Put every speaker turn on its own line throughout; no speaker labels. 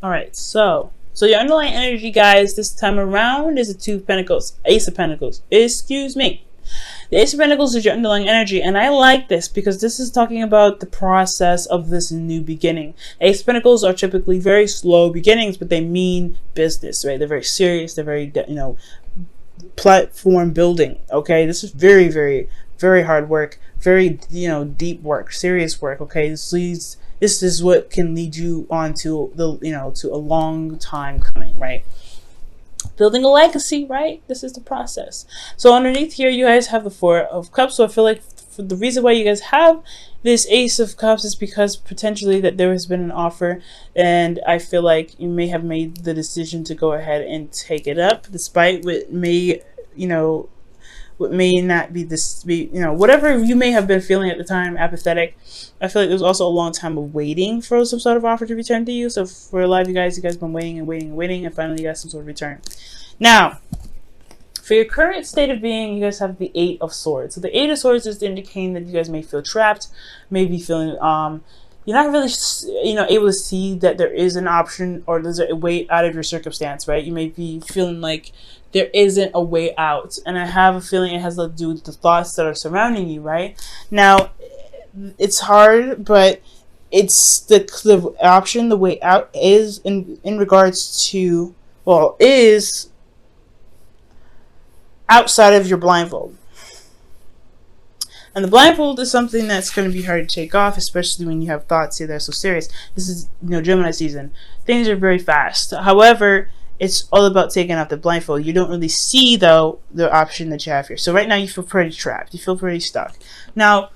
All right, so your underlying energy, guys, this time around is a Two of Pentacles, Ace of Pentacles. Excuse me. The Ace of Pentacles is your underlying energy, and I like this because this is talking about the process of this new beginning. Ace of Pentacles are typically very slow beginnings, but they mean business, right? They're very serious. They're very, platform building. Okay, this is very, very, very hard work. Very, deep work, serious work. Okay, this is what can lead you on to to a long time coming, right? Building a legacy, right? This is the process. So underneath here, you guys have the Four of Cups. So I feel like for the reason why you guys have this Ace of Cups is because potentially that there has been an offer, and I feel like you may have made the decision to go ahead and take it up, despite what may, what may not be this, whatever you may have been feeling at the time, apathetic. I feel like there's also a long time of waiting for some sort of offer to return to you. So for a lot of you guys have been waiting and waiting and waiting, and finally you got some sort of return. Now, for your current state of being, you guys have the Eight of Swords. So the Eight of Swords is indicating that you guys may feel trapped, may be feeling, you're not really, able to see that there is an option or there's a way out of your circumstance, right? You may be feeling like there isn't a way out. And I have a feeling it has to do with the thoughts that are surrounding you, right? Now, it's hard, but it's the option, the way out is in regards to, well, is outside of your blindfold. And the blindfold is something that's going to be hard to take off, especially when you have thoughts here that are so serious. This is, Gemini season. Things are very fast. However, it's all about taking off the blindfold. You don't really see, though, the option that you have here. So right now you feel pretty trapped. You feel pretty stuck. Now,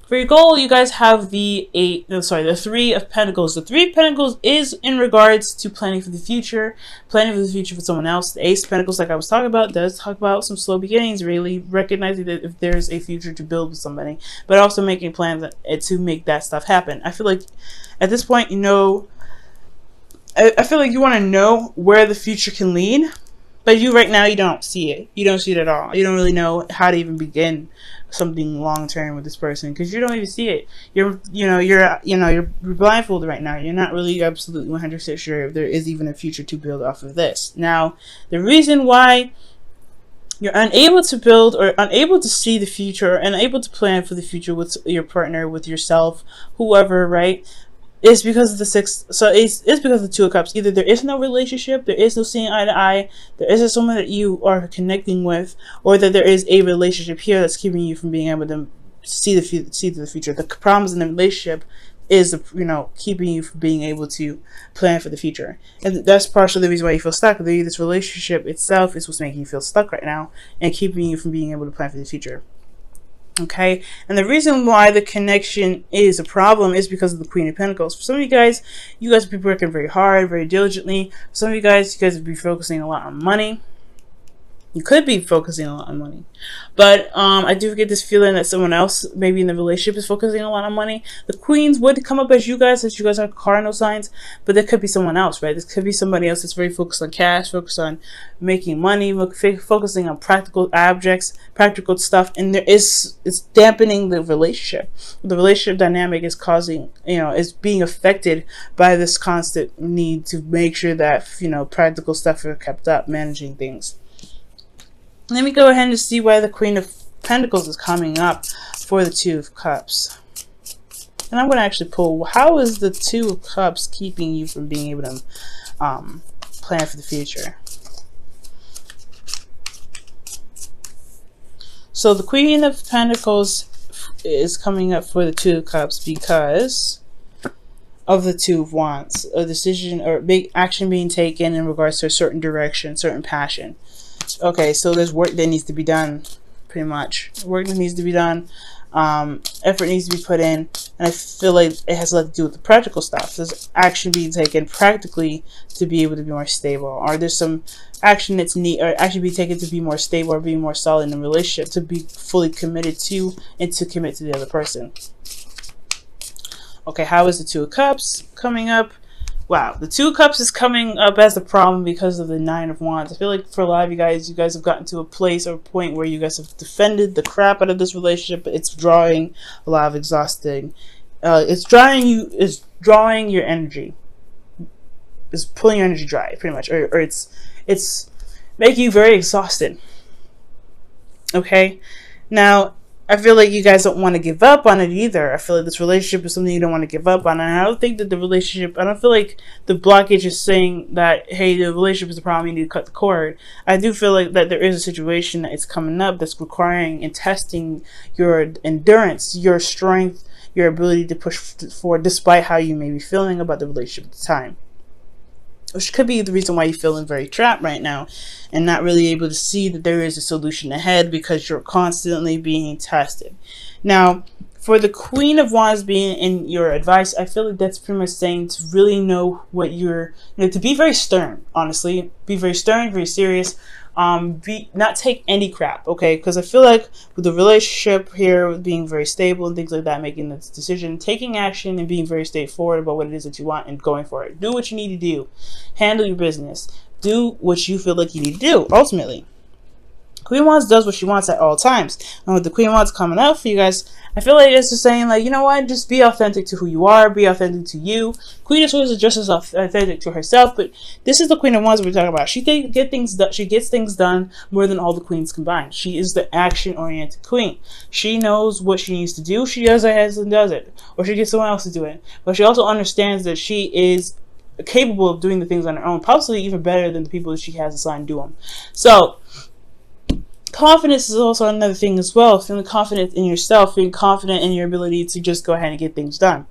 for your goal, you guys have the Three of Pentacles. The Three of Pentacles is in regards to planning for the future for someone else. The Ace of Pentacles, like I was talking about, does talk about some slow beginnings, really recognizing that if there's a future to build with somebody, but also making plans to make that stuff happen. I feel like at this point, I feel like you want to know where the future can lead, but right now you don't see it. You don't see it at all. You don't really know how to even begin something long term with this person because you don't even see it. You're blindfolded right now. You're not really absolutely 100% sure if there is even a future to build off of this. Now, the reason why you're unable to build or unable to see the future or unable to plan for the future with your partner, with yourself, whoever, right? It's because of the it's because of the Two of Cups. Either there is no relationship, there is no seeing eye to eye, there isn't someone that you are connecting with, or that there is a relationship here that's keeping you from being able to see the future. The problems in the relationship is keeping you from being able to plan for the future, and that's partially the reason why you feel stuck. This relationship itself is what's making you feel stuck right now and keeping you from being able to plan for the future. Okay, and the reason why the connection is a problem is because of the Queen of Pentacles. For some of you guys will be working very hard, very diligently. For some of you guys will be focusing a lot on money. You could be focusing a lot on money, but I do get this feeling that someone else, maybe in the relationship, is focusing a lot on money. The Queens would come up as you guys are cardinal signs, but there could be someone else, right? This could be somebody else that's very focused on cash, focused on making money, focusing on practical objects, practical stuff, and it's dampening the relationship. The relationship dynamic is causing, is being affected by this constant need to make sure that practical stuff are kept up, managing things. Let me go ahead and see why the Queen of Pentacles is coming up for the Two of Cups. And I'm going to actually pull, how is the Two of Cups keeping you from being able to plan for the future? So the Queen of Pentacles is coming up for the Two of Cups because of the Two of Wands. A decision or big action being taken in regards to a certain direction, certain passion. Okay, so there's work that needs to be done, pretty much. Work that needs to be done, effort needs to be put in, and I feel like it has a lot to do with the practical stuff. There's action being taken practically to be able to be more stable, or there's some action that's action being taken to be more stable or be more solid in a relationship, to be fully committed to and to commit to the other person. Okay, how is the Two of Cups coming up? Wow, the Two of Cups is coming up as a problem because of the Nine of Wands. I feel like for a lot of you guys have gotten to a place or a point where you guys have defended the crap out of this relationship, but it's drawing a lot of exhausting. It's drawing your energy. is pulling your energy dry, pretty much, or it's making you very exhausted. Okay, now I feel like you guys don't want to give up on it either. I feel like this relationship is something you don't want to give up on. And I don't think that the relationship, I don't feel like the blockage is saying that, hey, the relationship is the problem, you need to cut the cord. I do feel like that there is a situation that is coming up that's requiring and testing your endurance, your strength, your ability to push forward despite how you may be feeling about the relationship at the time. Which could be the reason why you're feeling very trapped right now and not really able to see that there is a solution ahead, because you're constantly being tested. Now, for the Queen of Wands being in your advice, I feel like that's pretty much saying to really know what you're, to be very stern, honestly. Be very stern, very serious. Not take any crap, okay? Because I feel like with the relationship here, with being very stable and things like that, making this decision, taking action and being very straightforward about what it is that you want and going for it. Do what you need to do. Handle your business. Do what you feel like you need to do, ultimately. Queen of Wands does what she wants at all times. And with the Queen of Wands coming up for you guys, I feel like it's just saying, like, you know what, just be authentic to who you are, be authentic to you. Queen of Swords is just as authentic to herself, but this is the Queen of Wands we're talking about. She gets things done more than all the queens combined. She is the action-oriented queen. She knows what she needs to do. She does it and does it, or she gets someone else to do it. But she also understands that she is capable of doing the things on her own, possibly even better than the people that she has assigned to them. So confidence is also another thing as well. Feeling confident in yourself, feeling confident in your ability to just go ahead and get things done.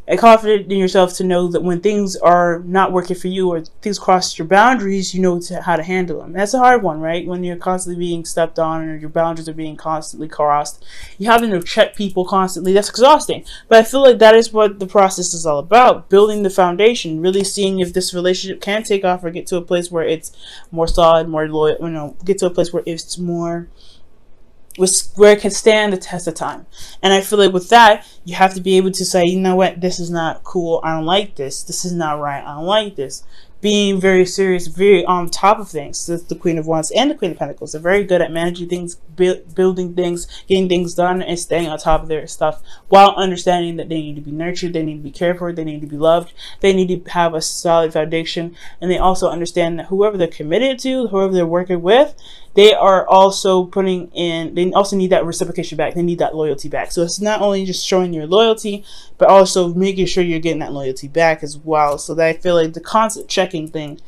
And confident in yourself to know that when things are not working for you or things cross your boundaries, you know how to handle them. That's a hard one, right? When you're constantly being stepped on or your boundaries are being constantly crossed, you having to check people constantly. That's exhausting. But I feel like that is what the process is all about. Building the foundation, really seeing if this relationship can take off or get to a place where it's more solid, more loyal, get to a place where it's more, where it can stand the test of time. And I feel like with that, you have to be able to say, you know what, this is not cool, I don't like this. This is not right, I don't like this. Being very serious, very on top of things. That's the Queen of Wands and the Queen of Pentacles. They're very good at managing things, building things, getting things done, and staying on top of their stuff while understanding that they need to be nurtured, they need to be cared for, they need to be loved, they need to have a solid foundation, and they also understand that whoever they're committed to, whoever they're working with, they are also putting in, they also need that reciprocation back. They need that loyalty back. So it's not only just showing your loyalty, but also making sure you're getting that loyalty back as well. So that I feel like the constant checking thing,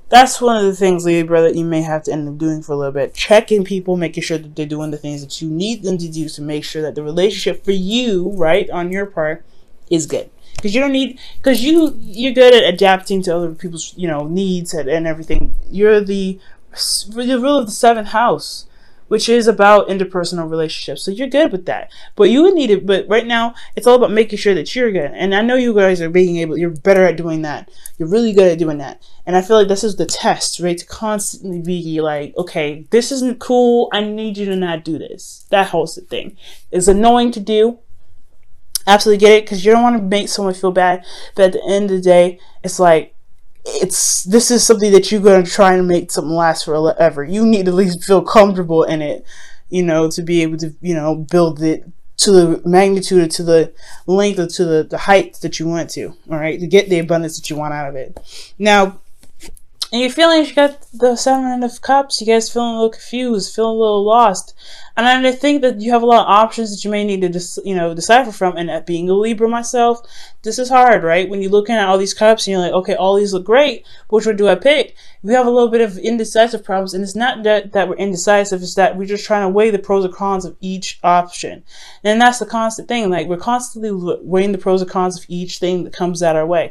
that's one of the things, Libra, that you may have to end up doing for a little bit. Checking people, making sure that they're doing the things that you need them to do to make sure that the relationship for you, right, on your part, is good. Because you don't need, because you're good at adapting to other people's, needs and everything. You're the rule of the 7th house, which is about interpersonal relationships. So you're good with that. But you would need it. But right now, it's all about making sure that you're good. And I know you guys are you're better at doing that. You're really good at doing that. And I feel like this is the test, right? To constantly be like, okay, this isn't cool. I need you to not do this. That whole thing is annoying to do. Absolutely get it. Because you don't want to make someone feel bad. But at the end of the day, it's like, this is something that you're going to try and make something last forever. You need to at least feel comfortable in it, to be able to, build it to the magnitude or to the length or to the height that you want to, all right, to get the abundance that you want out of it. Now, and you're feeling, you got the 7 of Cups, you guys feeling a little confused, feeling a little lost. And I think that you have a lot of options that you may need to decipher from. And at being a Libra myself, this is hard, right? When you're looking at all these cups and you're like, okay, all these look great, which one do I pick? We have a little bit of indecisive problems, and it's not that we're indecisive, it's that we're just trying to weigh the pros and cons of each option. And that's the constant thing. Like, we're constantly weighing the pros and cons of each thing that comes our way.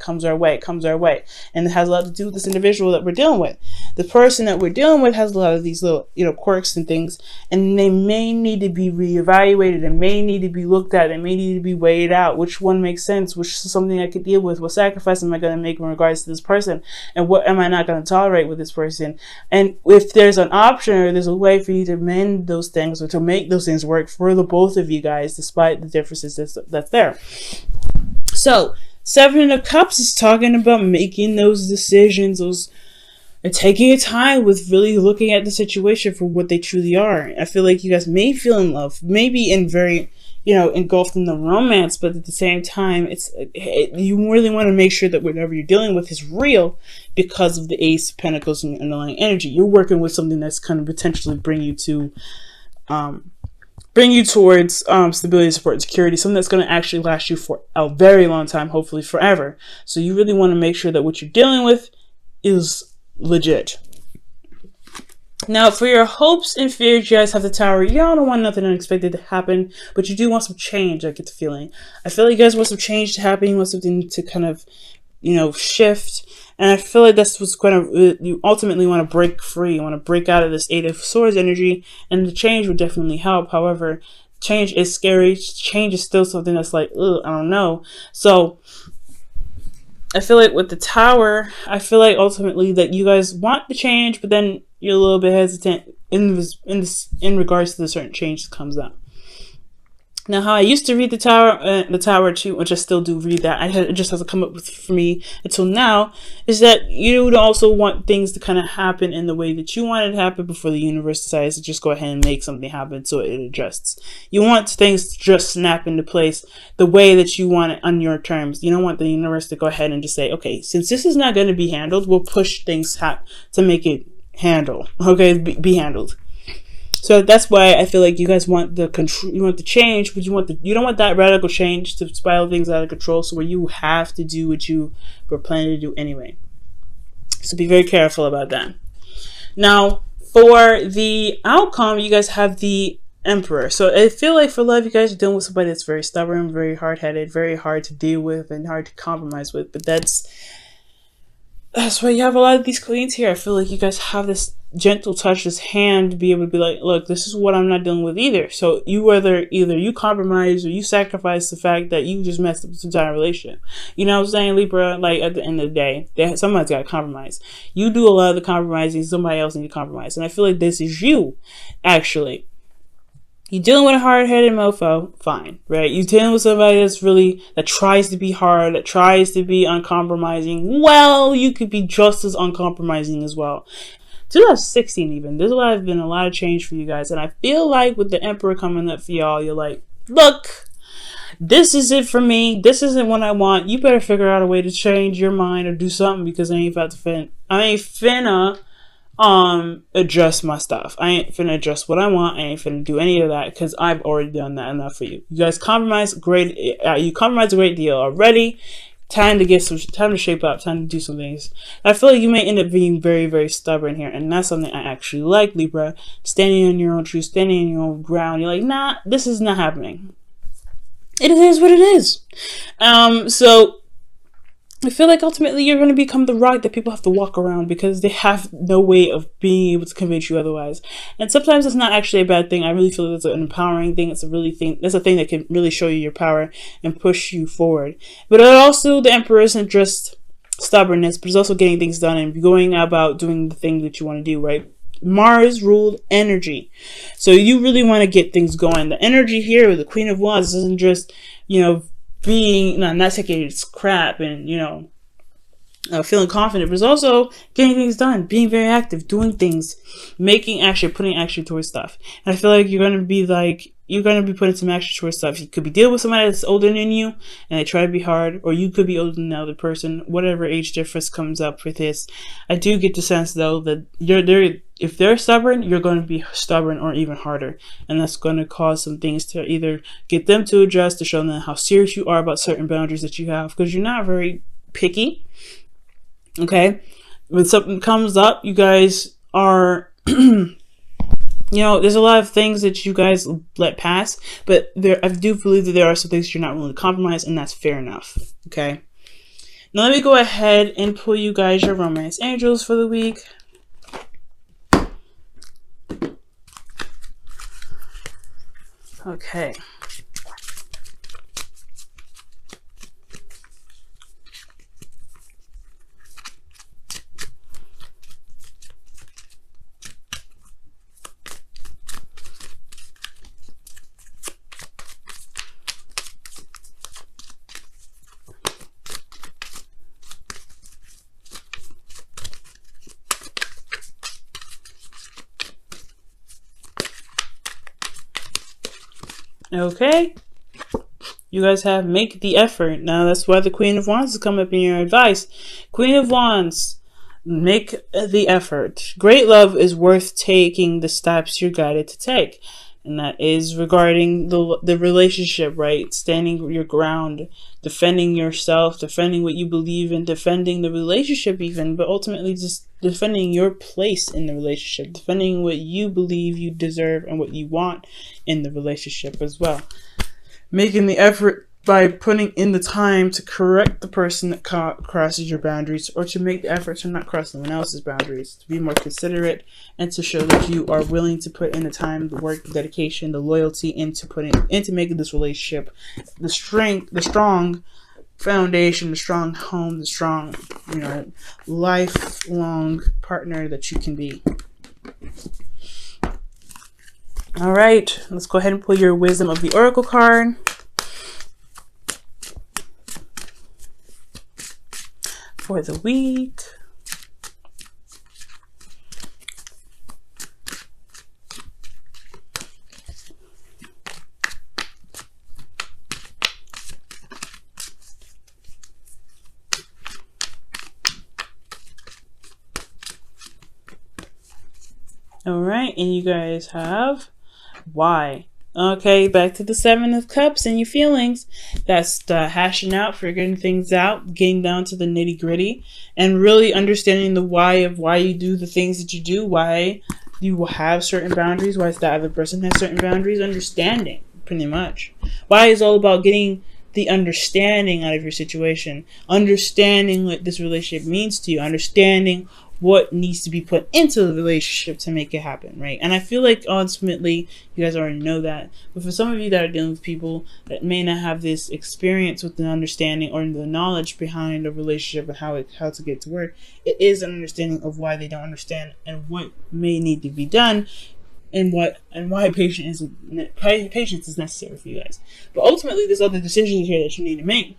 And it has a lot to do with this individual that we're dealing with. The person that we're dealing with has a lot of these little, quirks and things, and they may need to be reevaluated, and may need to be looked at, and may need to be weighed out. Which one makes sense? Which is something I could deal with? What sacrifice am I going to make in regards to this person? And what am I not going to tolerate with this person? And if there's an option or there's a way for you to mend those things or to make those things work for the both of you guys, despite the differences that's there. So 7 of Cups is talking about making those decisions, and taking your time with really looking at the situation for what they truly are. I feel like you guys may feel in love, maybe in very, engulfed in the romance, but at the same time, you really want to make sure that whatever you're dealing with is real because of the Ace of Pentacles and underlying energy. You're working with something that's going to potentially bring you towards stability, support, and security, something that's going to actually last you for a very long time, hopefully forever. So you really want to make sure that what you're dealing with is legit. Now, for your hopes and fears, you guys have the Tower. Y'all don't want nothing unexpected to happen, but you do want some change, I get the feeling. I feel like you guys want some change to happen. You want something to kind of, shift. And I feel like that's what's going to, you ultimately want to break free. You want to break out of this Eight of Swords energy, and the change would definitely help. However, change is scary. Change is still something that's like, ugh, I don't know. So I feel like with the Tower, I feel like ultimately that you guys want the change, but then you're a little bit hesitant in regards to the certain change that comes up. Now, how I used to read the Tower too, which I still do read that, it just hasn't come up with for me until now, is that you would also want things to kind of happen in the way that you want it to happen before the universe decides to just go ahead and make something happen so it adjusts. You want things to just snap into place the way that you want it on your terms. You don't want the universe to go ahead and just say, okay, since this is not going to be handled, we'll push things to make it be handled. So that's why I feel like you guys want the control, you want the change, but you don't want that radical change to spiral things out of control, so where you have to do what you were planning to do anyway. So be very careful about that. Now, for the outcome, you guys have the Emperor. So I feel like for love, you guys are dealing with somebody that's very stubborn, very hard-headed, very hard to deal with, and hard to compromise with. But that's why you have a lot of these queens here. I feel like you guys have this gentle touch, this hand to be able to be like, look, this is what I'm not dealing with either. So you either you compromise or you sacrifice the fact that you just messed up this entire relationship. You know what I'm saying, Libra? Like, at the end of the day, somebody's got to compromise. You do a lot of the compromising, somebody else needs to compromise. And I feel like this is you, actually. You're dealing with a hard-headed mofo, fine, right? You're dealing with somebody that tries to be hard, that tries to be uncompromising. Well, you could be just as uncompromising as well. 2016 even, been a lot of change for you guys. And I feel like with the Emperor coming up for y'all, you're like, look, this is it for me. This isn't what I want. You better figure out a way to change your mind or do something, because I ain't finna adjust my stuff. I ain't finna adjust what I want. I ain't finna do any of that, because I've already done that enough for you. You guys compromise great. You compromise a great deal already. Time to shape up, time to do some things. I feel like you may end up being very, very stubborn here, and that's something I actually like, Libra. Standing on your own truth, standing on your own ground. You're like, nah, this is not happening. It is what it is. So I feel like ultimately you're going to become the rock that people have to walk around, because they have no way of being able to convince you otherwise. And sometimes it's not actually a bad thing. I really feel that's an empowering thing. It's a thing that can really show you your power and push you forward. But also, the Emperor isn't just stubbornness, but it's also getting things done and going about doing the thing that you want to do, right? Mars ruled energy. So you really want to get things going. The energy here with the Queen of Wands isn't just, being not taking its crap and feeling confident, but it's also getting things done, being very active, doing things, putting action towards stuff. And I feel like you're going to be putting some action towards stuff. You could be dealing with somebody that's older than you and they try to be hard, or you could be older than the other person. Whatever age difference comes up with this, I do get the sense though that if they're stubborn, you're going to be stubborn or even harder, and that's going to cause some things to either get them to adjust, to show them how serious you are about certain boundaries that you have, because you're not very picky. Okay, when something comes up, you guys are there's a lot of things that you guys let pass, but I do believe that there are some things you're not willing to compromise, and that's fair enough. Okay, now let me go ahead and pull you guys your romance angels for the week. Okay. Okay, You guys have make the effort. Now that's why the Queen of Wands has come up in your advice. Queen of Wands, make the effort. Great love is worth taking the steps you're guided to take. And that is regarding the relationship, right? Standing your ground, defending yourself, defending what you believe in, defending the relationship even, but ultimately just defending your place in the relationship, defending what you believe you deserve and what you want in the relationship as well. Making the effort by putting in the time to correct the person that crosses your boundaries, or to make the effort to not cross someone else's boundaries, to be more considerate, and to show that you are willing to put in the time, the work, the dedication, the loyalty into making this relationship the strong foundation, the strong home, the strong, lifelong partner that you can be. All right, let's go ahead and pull your Wisdom of the Oracle card. For the week. All right, and you guys have why. Okay, back to the Seven of Cups and your feelings. That's the hashing out, figuring things out, getting down to the nitty gritty, and really understanding the why of why you do the things that you do, why you will have certain boundaries, why the other person has certain boundaries, understanding, pretty much. Why is all about getting the understanding out of your situation, understanding what this relationship means to you, understanding what needs to be put into the relationship to make it happen, right? And I feel like ultimately you guys already know that, but for some of you that are dealing with people that may not have this experience with the understanding or the knowledge behind a relationship and how to get to work, it is an understanding of why they don't understand and what may need to be done, and why patience is necessary for you guys. But ultimately, there's other decisions here that you need to make.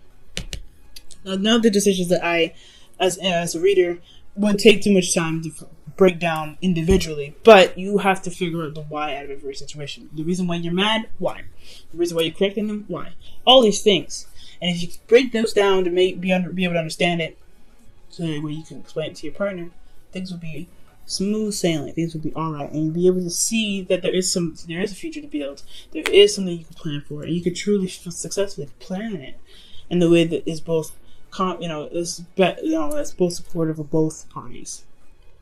Another decisions that I, as a reader, would take too much time to break down individually, but you have to figure out the why out of every situation. The reason why you're mad, why? The reason why you're correcting them, why? All these things. And if you break those down to be able to understand it, so that way you can explain it to your partner, things will be smooth sailing. Things will be alright, and you'll be able to see that there is a future to build. There is something you can plan for, and you can truly successfully plan it in the way that is both that's both supportive of both parties.